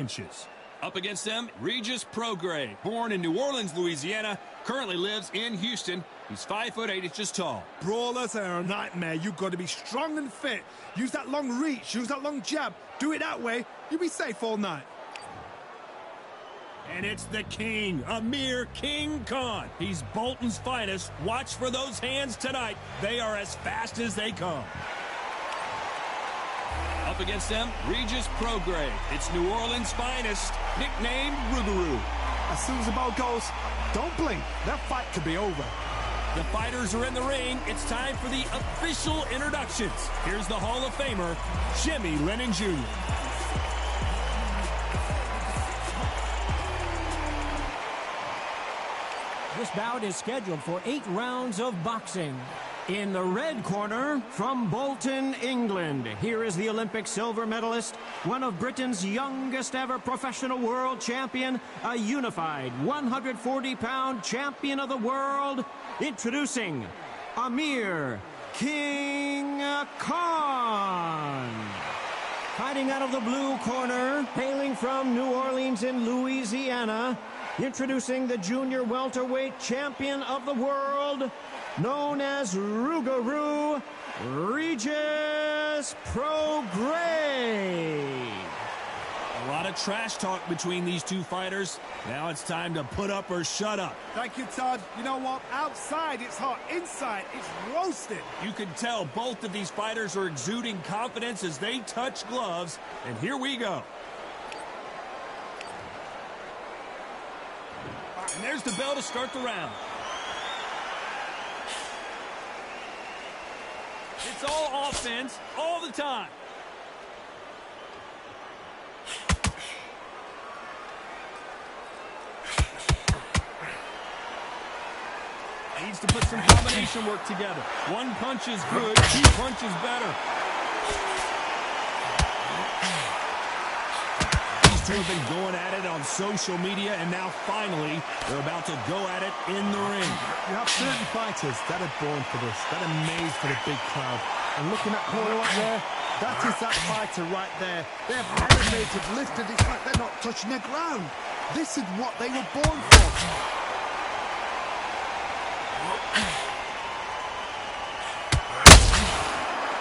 inches. Up against them, Regis Prograis, born in New Orleans, Louisiana, currently lives in Houston. He's 5'8" inches tall. Brawlers are a nightmare. You've got to be strong and fit. Use that long reach, use that long jab. Do it that way, you'll be safe all night. And it's the king, Amir King Khan. He's Bolton's finest. Watch for those hands tonight. They are as fast as they come. Up against them, Regis Prograis. It's New Orleans' finest, nicknamed Rougarou. As soon as the ball goes, don't blink. That fight could be over. The fighters are in the ring. It's time for the official introductions. Here's the Hall of Famer, Jimmy Lennon Jr. This bout is scheduled for 8 rounds of boxing. In the red corner, from Bolton, England, here is the Olympic silver medalist, one of Britain's youngest ever professional world champion, a unified 140-pound champion of the world, introducing Amir King Khan. Fighting out of the blue corner, hailing from New Orleans in Louisiana, introducing the junior welterweight champion of the world, known as Rougarou, Regis Prograis. A lot of trash talk between these two fighters. Now it's time to put up or shut up. Thank you, Todd. You know what? Outside, it's hot. Inside, it's roasted. You can tell both of these fighters are exuding confidence as they touch gloves. And here we go. And there's the bell to start the round. It's all offense, all the time. Needs to put some combination work together. One punch is good, 2 punches better. These two have been going at it on social media, and now finally they're about to go at it in the ring. You have certain fighters that are born for this, that are made for the big crowd. And looking at corner right there, that is that fighter right there. They have elevated, lifted, it's like they're not touching the ground. This is what they were born for.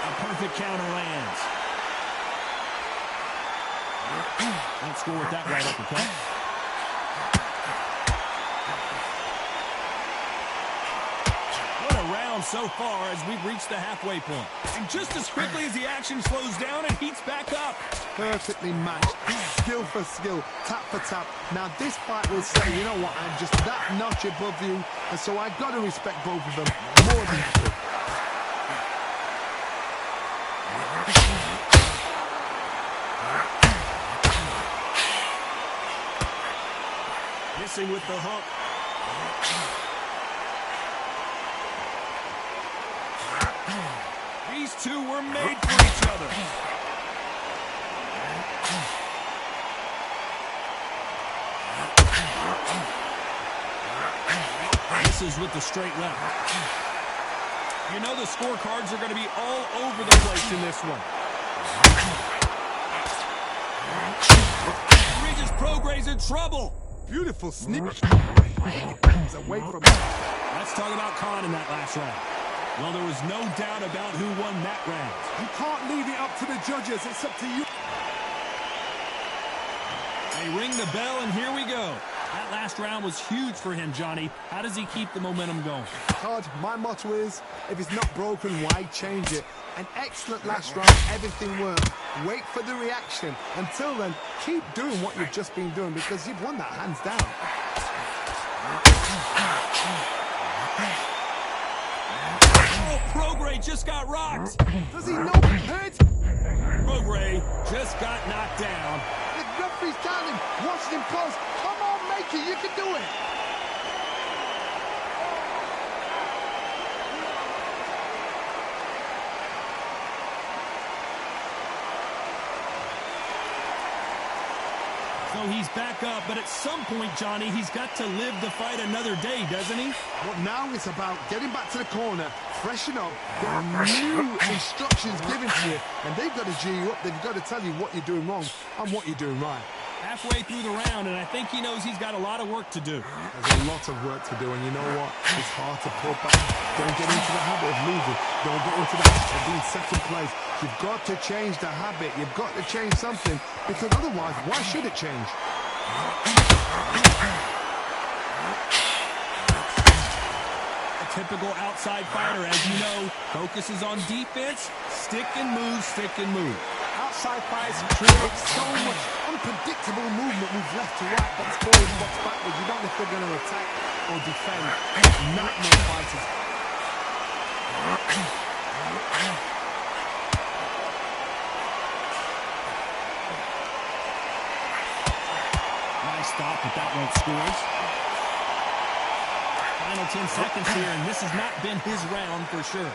A perfect counter lands. Let's score with that right uppercut. What a round so far as we've reached the halfway point. And just as quickly as the action slows down, it heats back up. Perfectly matched, skill for skill, tap for tap. Now this fight will say, you know what, I'm just that notch above you, and so I've got to respect both of them more than ever. Missing with the hook. These two were made for each other. Misses with the straight left. You know the scorecards are going to be all over the place in this one. Regis Prograis in trouble. Beautiful sneak. Away from him. Let's talk about Khan in that last round. Well, there was no doubt about who won that round. You can't leave it up to the judges. It's up to you. They ring the bell, and here we go. That last round was huge for him, Johnny. How does he keep the momentum going? Todd, my motto is, if it's not broken, why change it? An excellent last round, everything worked. Wait for the reaction. Until then, keep doing what you've just been doing because you've won that hands down. Oh, Prograis just got rocked. Does he know he hurt? Prograis just got knocked down. The referee's telling him, watching him close. Come on, make it, you can do it. So he's back up, but at some point, Johnny, he's got to live to fight another day, doesn't he? Well, now it's about getting back to the corner, freshen up, get new instructions given to you, and they've got to G you up. They've got to tell you what you're doing wrong and what you're doing right. Halfway through the round, and I think he knows he's got a lot of work to do. There's a lot of work to do, and you know what? It's hard to pull back. Don't get into the habit of losing. Don't get into the habit of being second place. You've got to change the habit. You've got to change something, because otherwise, why should it change? A typical outside fighter, as you know, focuses on defense, stick and move, stick and move. Outside fighters create so much unpredictable movement, move left to right, box forward, box backwards. You don't know if they're going to attack or defend. Nightmare fighters. Nice stop, but that won't scores. Final 10 seconds here, and this has not been his round for sure.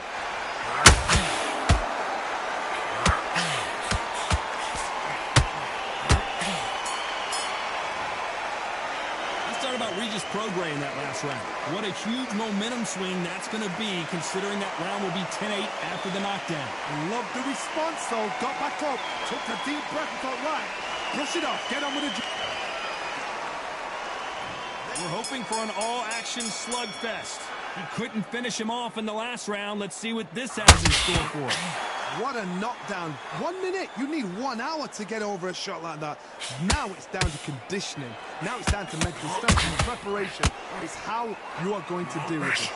About Regis Prograis in that last round. What a huge momentum swing that's going to be, considering that round will be 10-8 after the knockdown. Love the response, though. Got back up, took a deep breath and thought, right, brush it off, get on with the job. We're hoping for an all-action slugfest. He couldn't finish him off in the last round. Let's see what this has in store for him. What a knockdown. 1 minute. You need 1 hour to get over a shot like that. Now it's down to conditioning. Now it's down to mental strength and preparation. It's how you are going to deal with it.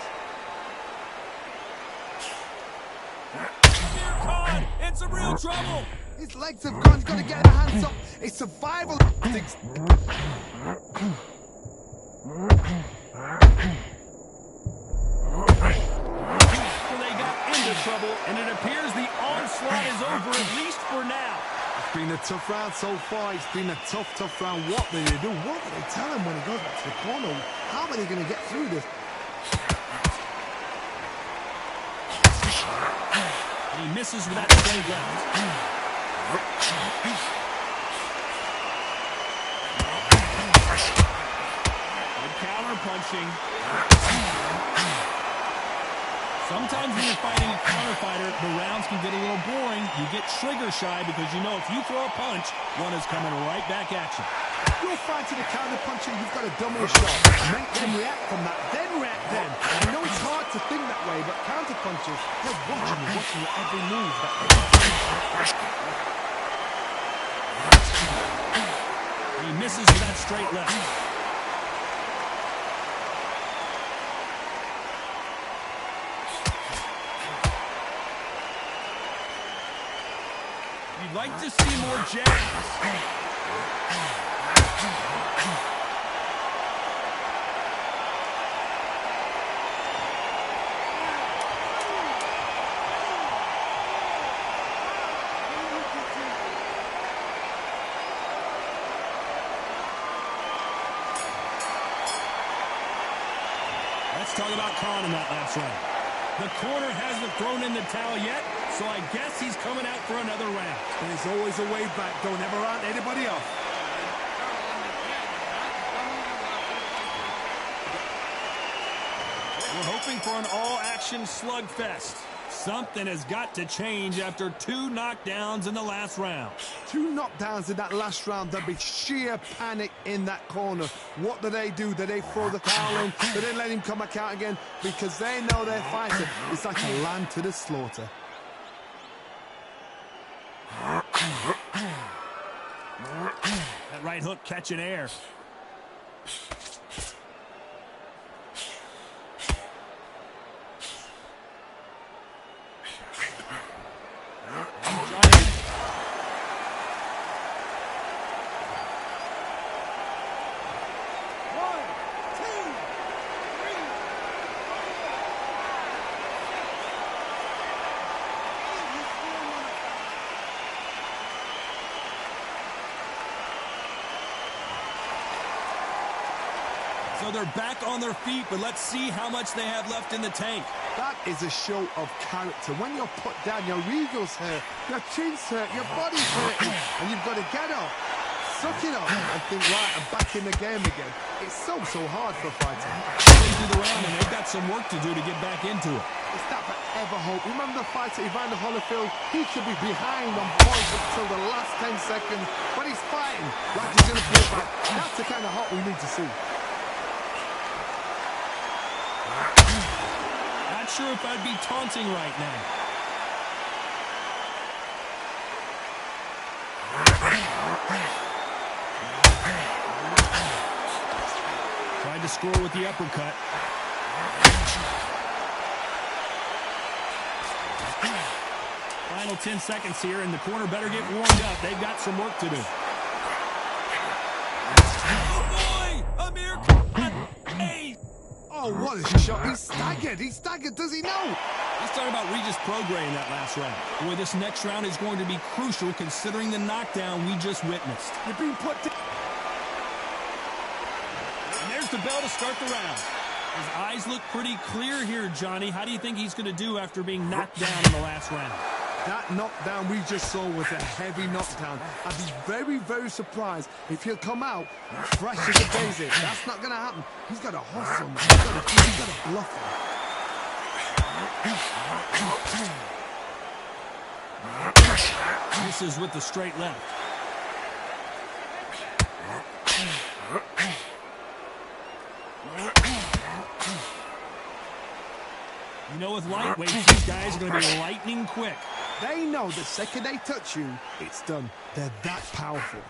Here, Khan, in some real trouble. His legs have gone. He's got to get the hands up. It's survival. Trouble, and it appears the onslaught is over, at least for now. It's been a tough round so far. It's been a tough round. What do they do? What do they tell him when he goes back to the corner? How are they going to get through this? And he misses with that straight left. Good counter punching. Sometimes when you're fighting a counter fighter, the rounds can get a little boring. You get trigger shy because you know if you throw a punch, one is coming right back at you. You're fighting a counter puncher, you've got a double shot. Make them react from that, then react then. I know it's hard to think that way, but counter punchers, they're watching your every move. He misses with that straight left. You'd like to see more jabs. Let's talk about Khan in that last round. The corner hasn't thrown in the towel yet, so I guess he's coming out for another round. There's always a way back. Don't ever round anybody off. We're hoping for an all-action slugfest. Something has got to change after 2 knockdowns in the last round. 2 knockdowns in that last round. There'll be sheer panic in that corner. What do? Do they throw the towel in? Do they let him come back out again? Because they know their fighter. It's like a lamb to the slaughter. That right hook catching air. So they're back on their feet, but let's see how much they have left in the tank. That is a show of character. When you're put down, your ego's hurt, your chin's hurt, your body's hurt, and you've got to get up. suck it up and think, right, I'm back in the game again. It's so hard for a fighter. They do the round, and they've got some work to do to get back into it. It's that forever hope. Remember the fighter Evander Holyfield? He could be behind on points until the last 10 seconds, but he's fighting like he's going to pull back. That's the kind of hope we need to see. Not sure if I'd be taunting right now. Tried to score with the uppercut. Final 10 seconds here, and the corner better get warmed up. They've got some work to do. Oh, boy! Amir Khan! Hey! Oh, what a shot. He's staggered. He's staggered. Does he know? Let's talk about Regis Prograis in that last round. Boy, this next round is going to be crucial considering the knockdown we just witnessed. You're being put down. And there's the bell to start the round. His eyes look pretty clear here, Johnny. How do you think he's going to do after being knocked down in the last round? That knockdown we just saw was a heavy knockdown. I'd be very, very surprised if he'll come out fresh as a daisy. That's not going to happen. He's got to hustle, man. He's got to bluff him. Misses with the straight left. You know, with lightweights, these guys are going to be lightning quick. They know the second they touch you, it's done. They're that powerful.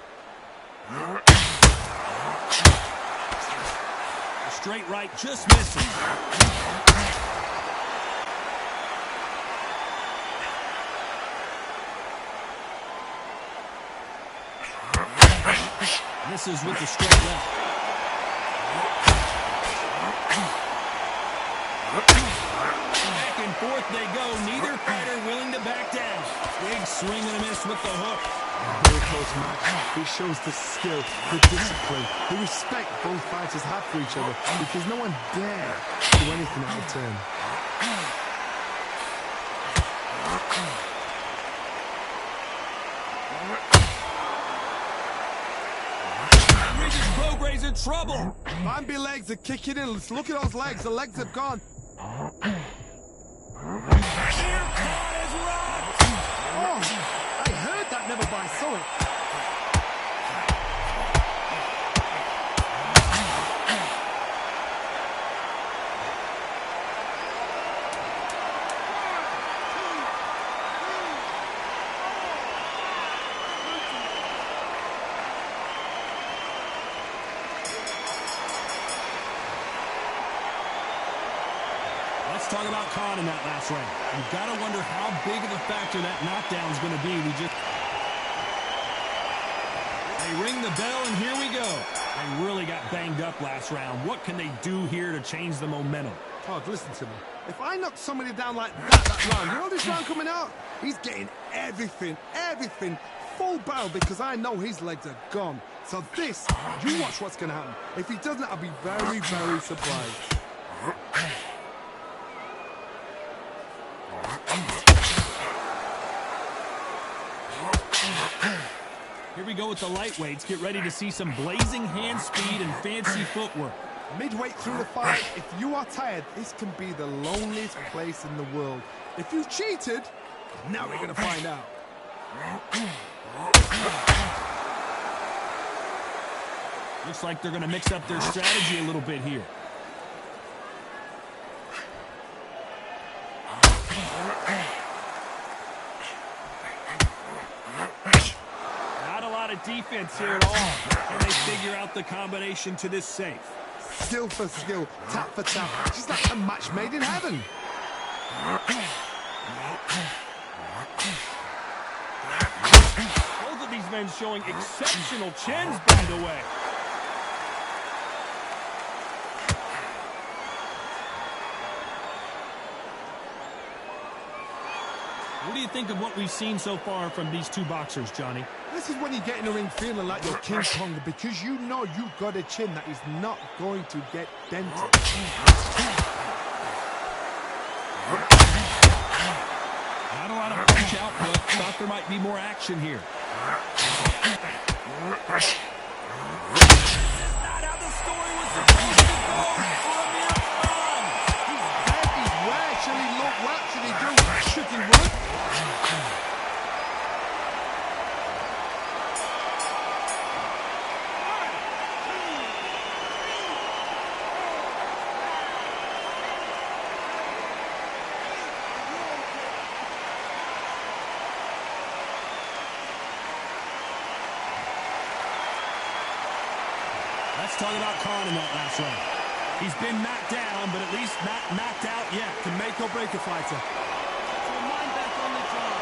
A straight right just misses. Misses with the straight left. Back and forth they go. Neither fighter willing to back down. Big swing and a miss with the hook. Very close match. It shows the skill, the discipline, the respect both fighters have for each other because no one dare do anything out of turn. Regis Prograis in trouble. Bambi legs are kicking in. Let's look at those legs. The legs have gone. Amir Khan is rocked. Oh, I heard that never, but I saw it. Let's talk about Khan in that last round. You've got to wonder how big of a factor that knockdown is going to be. They ring the bell, and here we go. They really got banged up last round. What can they do here to change the momentum? Todd, listen to me. If I knock somebody down like that round, you know this round coming out? He's getting everything, full barrel because I know his legs are gone. So this, you watch what's going to happen. If he doesn't, I'll be very, very surprised. Here we go with the lightweights. Get ready to see some blazing hand speed and fancy footwork. Midway through the fight, if you are tired, this can be the loneliest place in the world. If you cheated, now we're going to find out. Looks like they're going to mix up their strategy a little bit here. Defense here at all. Can they figure out the combination to this safe? Skill for skill, tap for tap. Just like a match made in heaven. Both of these men showing exceptional chins, by the way. What do you think of what we've seen so far from these two boxers, Johnny? This is when you get in the ring feeling like you're King Kong because you know you've got a chin that is not going to get dented. Not a lot of punch output. Thought there might be more action here. Not how the story was supposed to go for Amir Khan. He's dead. He's where shall he look? What should he do? Should he run? Let's talk about Khan in that last round. He's been knocked down, but at least not knocked out yet. Can make or break a fighter. So mind back on the job.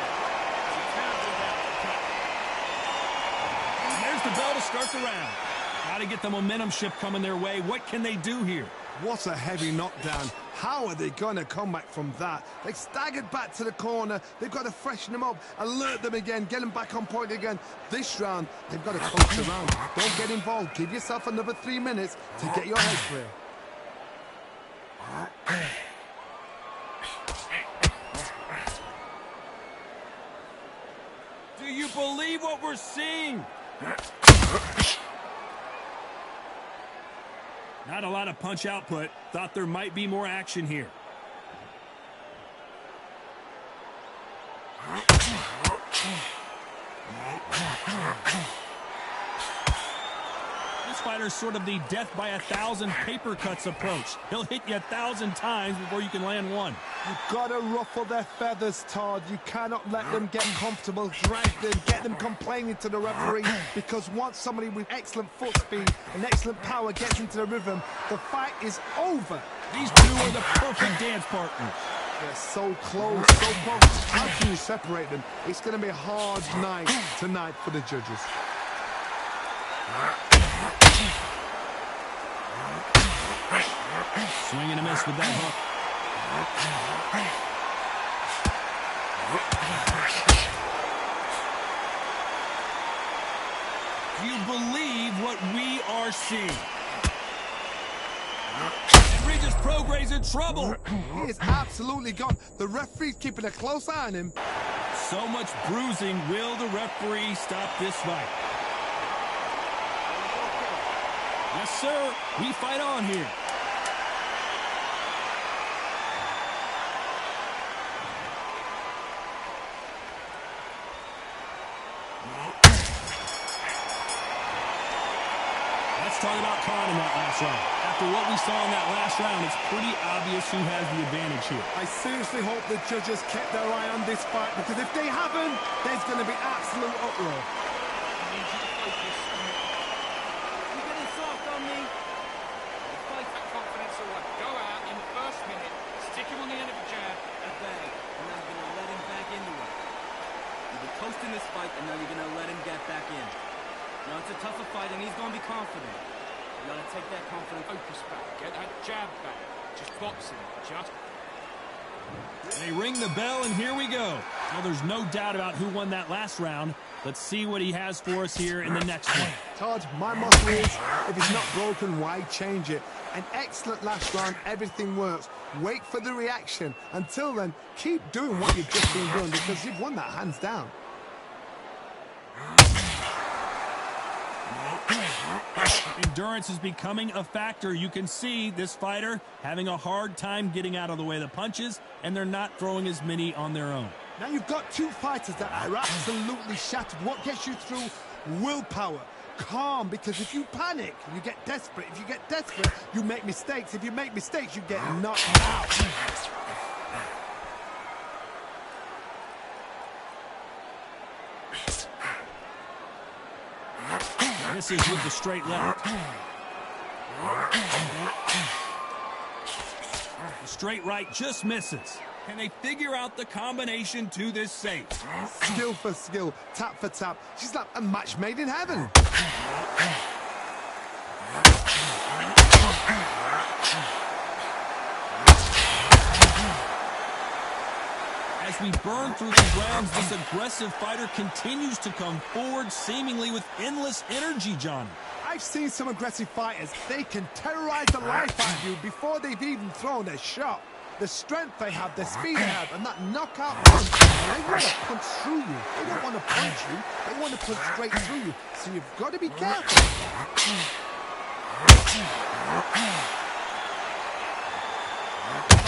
And there's the bell to start the round. Got to get the momentum shift coming their way. What can they do here? What a heavy knockdown. How are they going to come back from that? They staggered back to the corner. They've got to freshen them up, alert them again, get them back on point again. This round, they've got to coach around. Don't get involved. Give yourself another 3 minutes to get your head clear. Do you believe what we're seeing? Not a lot of punch output. Thought there might be more action here. This fighter's sort of the death by 1,000 paper cuts approach. He'll hit you 1,000 times before you can land one. You've got to ruffle their feathers, Todd. You cannot let them get comfortable, drag them, get them complaining to the referee, because once somebody with excellent foot speed and excellent power gets into the rhythm, the fight is over. These two are the perfect dance partners. They're so close, so close. How can you separate them? It's going to be a hard night tonight for the judges. Swing and a miss with that hook. Do you believe what we are seeing? Regis Prograis in trouble. He is absolutely gone. The referee's keeping a close eye on him. So much bruising. Will the referee stop this fight? Yes, sir. We fight on here. Let's talk about Khan in that last round. After what we saw in that last round, it's pretty obvious who has the advantage here. I seriously hope the judges kept their eye on this fight, because if they haven't, there's going to be absolute uproar. You getting soft on me? Fight for confidence or what? Go out in the first minute, stick him on the end of a jab, and bang. And now you're going to let him back into it. You've been coasting this fight, and now you're going to let him get back in. Now, it's a tougher fight, and he's going to be confident. You got to take that confidence. Focus back, get that jab back. Just boxing, just. They ring the bell, and here we go. Well, there's no doubt about who won that last round. Let's see what he has for us here in the next one. Todd, my motto is, if it's not broken, why change it? An excellent last round, everything works. Wait for the reaction. Until then, keep doing what you've just been doing, because you've won that hands down. Endurance is becoming a factor. You can see this fighter having a hard time getting out of the way of the punches, and they're not throwing as many on their own. Now you've got two fighters that are absolutely shattered. What gets you through? Willpower. Calm, because if you panic, you get desperate. If you get desperate, you make mistakes. If you make mistakes, you get knocked out. This is with the straight left. The straight right just misses. Can they figure out the combination to this safe? Skill for skill, tap for tap. She's like a match made in heaven. As we burn through these rounds, this aggressive fighter continues to come forward, seemingly with endless energy, Johnny. I've seen some aggressive fighters. They can terrorize the life out of you before they've even thrown a shot. The strength they have, the speed they have, and that knockout punch. They want to punch through you. They don't want to punch you. They want to punch straight through you. So you've got to be careful.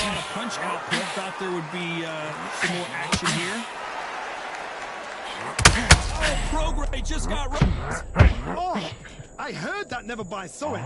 On a punch output, thought there would be some more action here. Oh, Prograis just got right. Oh, I heard that, never by saw it.